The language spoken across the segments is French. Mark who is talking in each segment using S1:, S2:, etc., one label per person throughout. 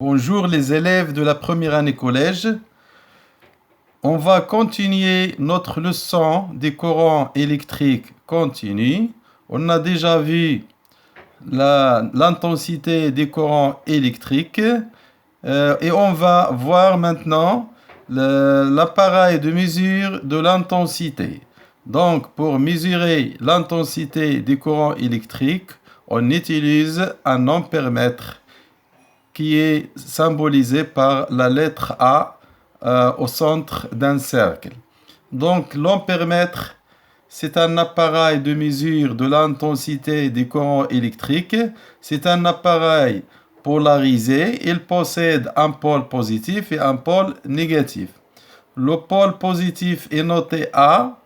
S1: Bonjour les élèves de la première année collège. On va continuer notre leçon des courants électriques continus. On a déjà vu l'intensité des courants électriques et on va voir maintenant l'appareil de mesure de l'intensité. Donc pour mesurer l'intensité des courants électriques, on utilise un ampèremètre qui est symbolisé par la lettre A au centre d'un cercle. Donc l'ampèremètre, c'est un appareil de mesure de l'intensité des courants électriques. C'est un appareil polarisé. Il possède un pôle positif et un pôle négatif. Le pôle positif est noté A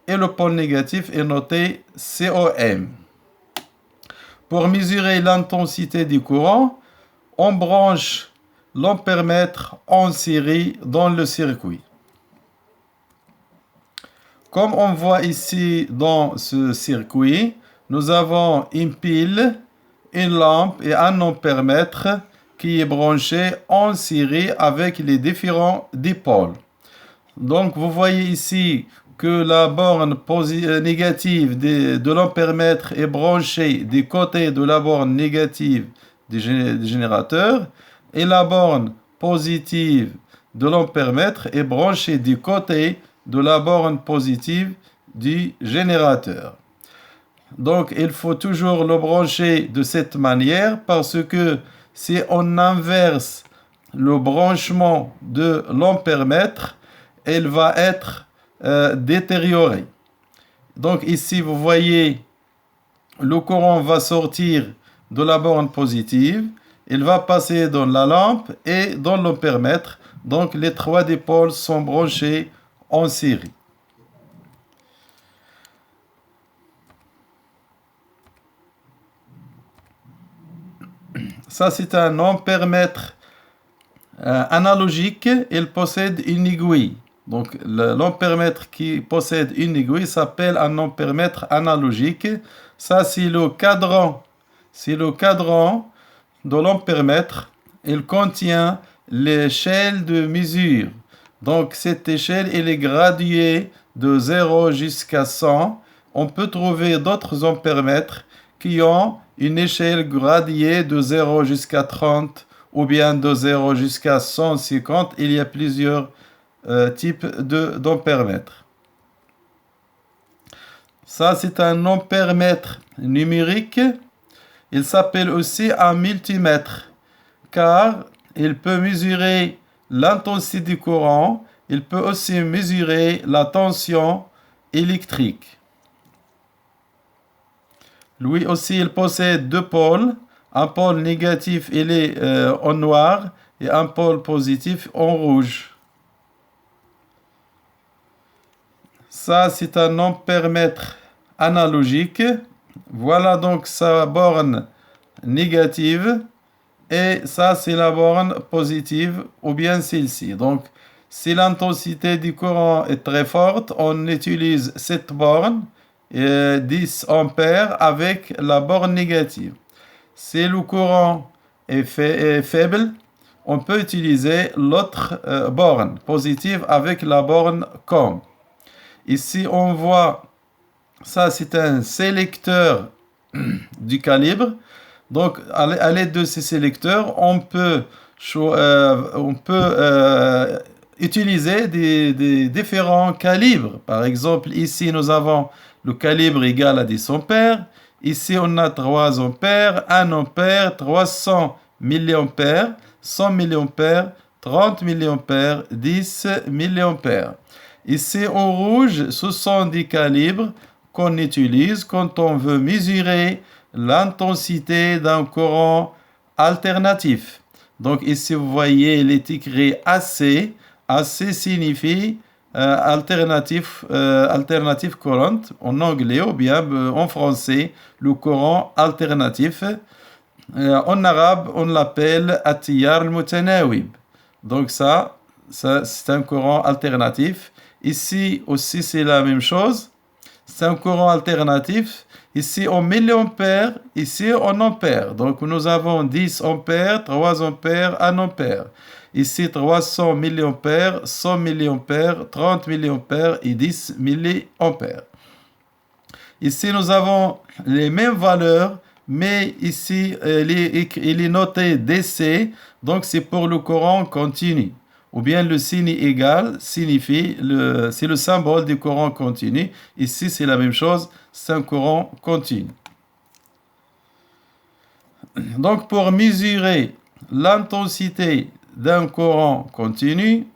S1: et le pôle négatif est noté COM. Pour mesurer l'intensité du courant, on branche l'ampèremètre en série dans le circuit. Comme on voit ici dans ce circuit, nous avons une pile, une lampe et un ampèremètre qui est branché en série avec les différents dipôles. Donc vous voyez ici que la borne négative de l'ampèremètre est branchée du côté de la borne négative du générateur et la borne positive de l'ampèremètre est branchée du côté de la borne positive du générateur. Donc il faut toujours le brancher de cette manière parce que si on inverse le branchement de l'ampèremètre, elle va être détériorée. Donc ici vous voyez le courant va sortir de la borne positive, il va passer dans la lampe et dans l'ampèremètre. Donc les trois dipôles sont branchés en série. Ça c'est un ampèremètre analogique, il possède une aiguille. Donc l'ampèremètre qui possède une aiguille s'appelle un ampèremètre analogique. Ça c'est le cadran. C'est le cadran de l'ampèremètre. Il contient l'échelle de mesure. Donc cette échelle elle est graduée de 0 jusqu'à 100. On peut trouver d'autres ampèremètres qui ont une échelle graduée de 0 jusqu'à 30 ou bien de 0 jusqu'à 150. Il y a plusieurs types d'ampèremètres. Ça, c'est un ampèremètre numérique. Il s'appelle aussi un multimètre car il peut mesurer l'intensité du courant. Il peut aussi mesurer la tension électrique. Lui aussi, il possède deux pôles. Un pôle négatif, il est en noir et un pôle positif en rouge. Ça, c'est un ampèremètre analogique. Voilà donc sa borne négative. Et ça, c'est la borne positive ou bien celle-ci. Donc, si l'intensité du courant est très forte, on utilise cette borne, 10 ampères, avec la borne négative. Si le courant est faible, on peut utiliser l'autre borne positive avec la borne COM. Ici, on voit, ça c'est un sélecteur du calibre. Donc, à l'aide de ces sélecteurs, on peut utiliser des différents calibres. Par exemple, ici, nous avons le calibre égal à 10 ampères. Ici, on a 3 ampères, 1 ampère, 300 milliampères, 100 milliampères, 30 milliampères, 10 milliampères. Ici, en rouge, ce sont des calibres qu'on utilise quand on veut mesurer l'intensité d'un courant alternatif. Donc ici, vous voyez, il est écrit AC. AC signifie alternative current en anglais ou bien en français, le courant alternatif. En arabe, on l'appelle Atiyar al-Mutanawib. Donc ça, c'est un courant alternatif. Ici aussi, c'est la même chose. c'est un courant alternatif. Ici en milliampères, ici en ampères. Donc nous avons 10 ampères, 3 ampères, 1 ampère. Ici 300 milliampères, 100 milliampères, 30 milliampères et 10 milliampères. Ici nous avons les mêmes valeurs, mais ici il est noté DC, donc c'est pour le courant continu. Ou bien le signe égal signifie, c'est le symbole du courant continu. Ici c'est la même chose, c'est un courant continu. Donc pour mesurer l'intensité d'un courant continu,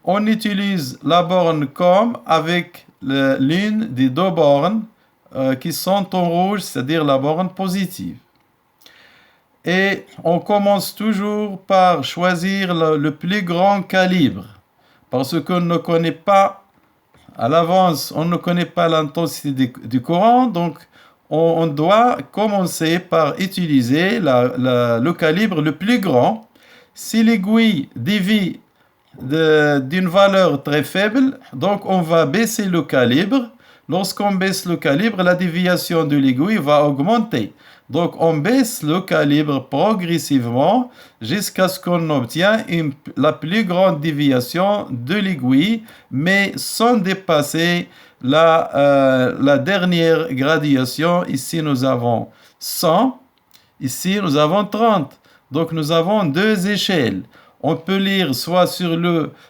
S1: on utilise la borne COM avec l'une des deux bornes qui sont en rouge, c'est-à-dire la borne positive. Et on commence toujours par choisir le plus grand calibre, parce qu'on ne connaît pas à l'avance, on ne connaît pas l'intensité du courant, donc on doit commencer par utiliser le calibre le plus grand. Si l'aiguille dévie d'une valeur très faible, donc on va baisser le calibre. Lorsqu'on baisse le calibre, la déviation de l'aiguille va augmenter. Donc on baisse le calibre progressivement jusqu'à ce qu'on obtienne la plus grande déviation de l'aiguille, mais sans dépasser la dernière graduation. Ici nous avons 100, ici nous avons 30. Donc nous avons deux échelles. On peut lire soit sur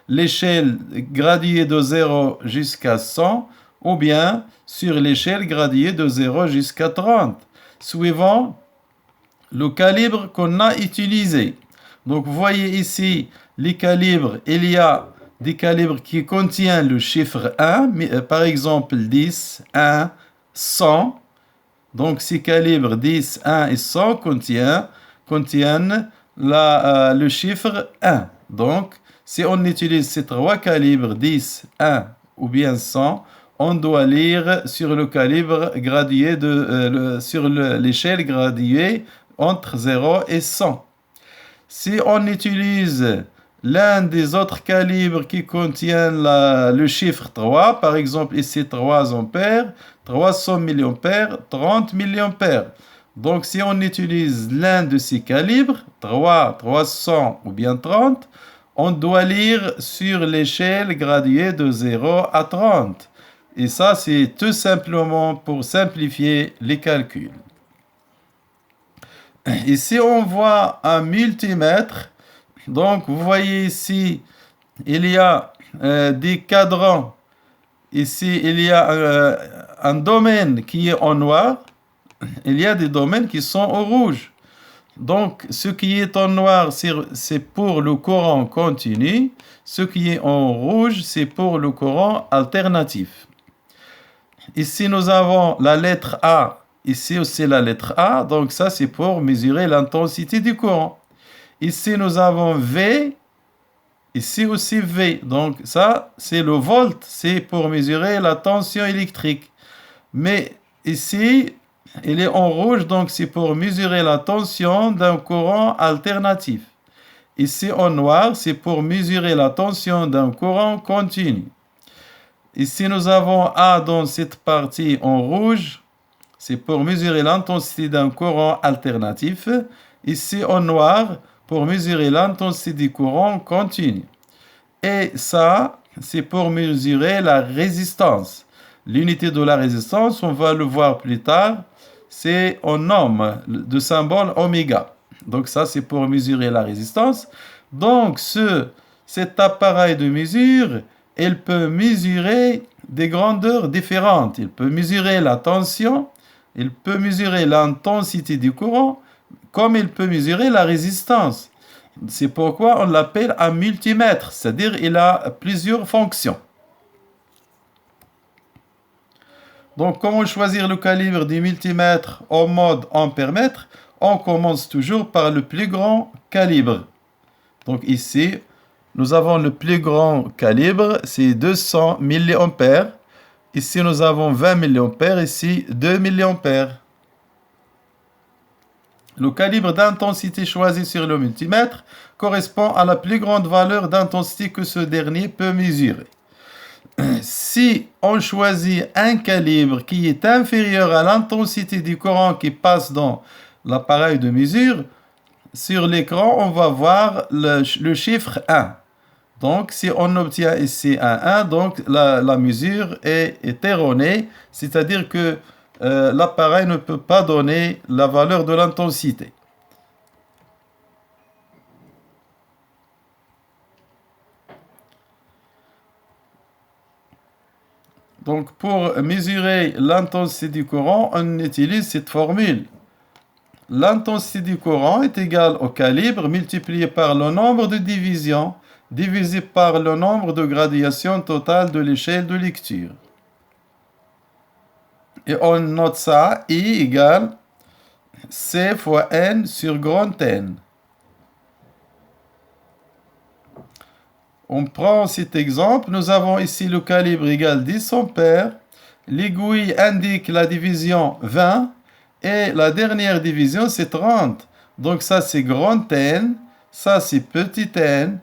S1: l'échelle graduée de 0 jusqu'à 100, ou bien sur l'échelle graduée de 0 jusqu'à 30, suivant le calibre qu'on a utilisé. Donc vous voyez ici les calibres, il y a des calibres qui contiennent le chiffre 1, par exemple 10, 1, 100. Donc ces calibres 10, 1 et 100 contiennent le chiffre 1. Donc si on utilise ces trois calibres 10, 1 ou bien 100, on doit lire sur le calibre gradué sur l'échelle graduée entre 0 et 100. Si on utilise l'un des autres calibres qui contiennent le chiffre 3, par exemple ici 3 ampères, 300 milliampères, 30 milliampères. Donc si on utilise l'un de ces calibres, 3, 300 ou bien 30, on doit lire sur l'échelle graduée de 0 à 30. Et ça, c'est tout simplement pour simplifier les calculs. Ici, on voit un multimètre. Donc, vous voyez ici, il y a des cadrans. Ici, il y a un domaine qui est en noir. Il y a des domaines qui sont au rouge. Donc, ce qui est en noir, c'est pour le courant continu. Ce qui est en rouge, c'est pour le courant alternatif. Ici, nous avons la lettre A. Ici aussi la lettre A. Donc, ça, c'est pour mesurer l'intensité du courant. Ici, nous avons V. Ici aussi V. Donc, ça, c'est le volt. C'est pour mesurer la tension électrique. Mais ici, il est en rouge. Donc, c'est pour mesurer la tension d'un courant alternatif. Ici, en noir, c'est pour mesurer la tension d'un courant continu. Ici, nous avons A dans cette partie en rouge. C'est pour mesurer l'intensité d'un courant alternatif. Ici, en noir, pour mesurer l'intensité du courant continu. Et ça, c'est pour mesurer la résistance. L'unité de la résistance, on va le voir plus tard, c'est en ohm, de symbole oméga. Donc ça, c'est pour mesurer la résistance. Donc, cet appareil de mesure, il peut mesurer des grandeurs différentes. Il peut mesurer la tension, il peut mesurer l'intensité du courant, comme il peut mesurer la résistance. C'est pourquoi on l'appelle un multimètre, c'est-à-dire il a plusieurs fonctions. Donc, comment choisir le calibre du multimètre en mode ampère-mètre? On commence toujours par le plus grand calibre. Donc ici, nous avons le plus grand calibre, c'est 200 milliampères. Ici, nous avons 20 milliampères, ici 2 milliampères. Le calibre d'intensité choisi sur le multimètre correspond à la plus grande valeur d'intensité que ce dernier peut mesurer. Si on choisit un calibre qui est inférieur à l'intensité du courant qui passe dans l'appareil de mesure, sur l'écran, on va voir le chiffre 1. Donc, si on obtient ici un 1, donc la mesure est erronée, c'est-à-dire que l'appareil ne peut pas donner la valeur de l'intensité. Donc, pour mesurer l'intensité du courant, on utilise cette formule. L'intensité du courant est égale au calibre multiplié par le nombre de divisions divisé par le nombre de gradations totales de l'échelle de lecture. Et on note ça, I égale C fois N sur grand N. On prend cet exemple, nous avons ici le calibre égal 10 ampères, l'aiguille indique la division 20 et la dernière division c'est 30. Donc ça c'est grand N, ça c'est petit n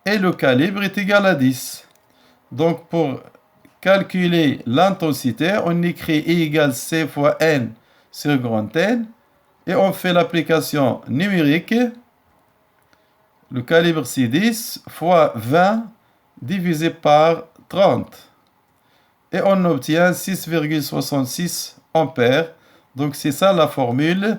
S1: et le calibre est égal à 10. Donc pour calculer l'intensité, on écrit I égale C fois N sur grand N et on fait l'application numérique. Le calibre c'est 10 fois 20 divisé par 30. Et on obtient 6,66 ampères. Donc c'est ça la formule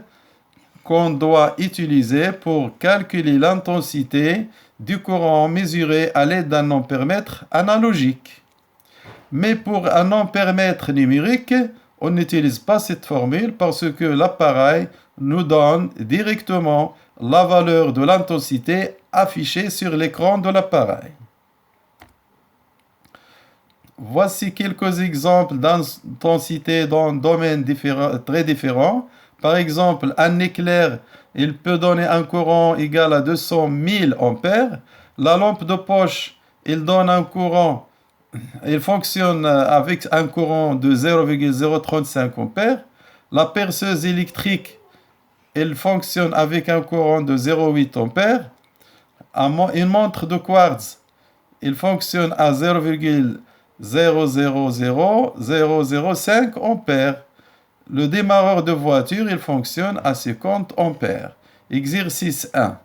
S1: qu'on doit utiliser pour calculer l'intensité du courant mesuré à l'aide d'un ampèremètre analogique. Mais pour un ampèremètre numérique, on n'utilise pas cette formule parce que l'appareil nous donne directement la valeur de l'intensité affichée sur l'écran de l'appareil. Voici quelques exemples d'intensité dans domaines très différents. Par exemple, un éclair, il peut donner un courant égal à 200 000 ampères. La lampe de poche, il donne un courant, il fonctionne avec un courant de 0,035 ampères. La perceuse électrique, elle fonctionne avec un courant de 0,8 ampères. Une montre de quartz, il fonctionne à 0,000005 ampères. Le démarreur de voiture, il fonctionne à 50 ampères. Exercice 1.